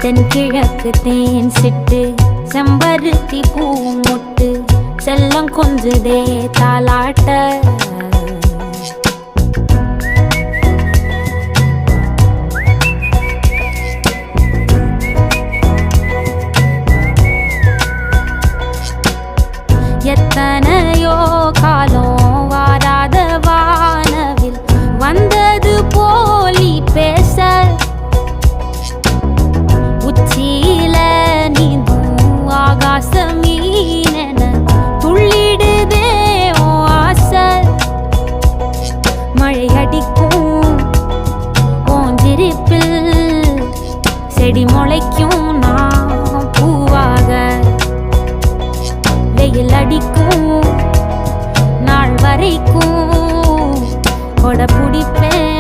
தென்கிழக்கு தேன் சிட்டு செம்பருத்தி பூ முட்டு செல்லம் கொஞ்சுதே தாலாட்ட எத்தனையோ காலம் வாராத வானவில் வந்தது போலி பேச உச்சியில நீந்தும் ஆகாச மீனென துள்ளிடுதே ஓ ஆசை மழை அடிக்கும் ஓஞ்சிருப்பில் செடி முளைக்கும் நான் பூவாக வெயில் அடிக்கும் நாள் வரைக்கும் கொடை பிடிப்பேன்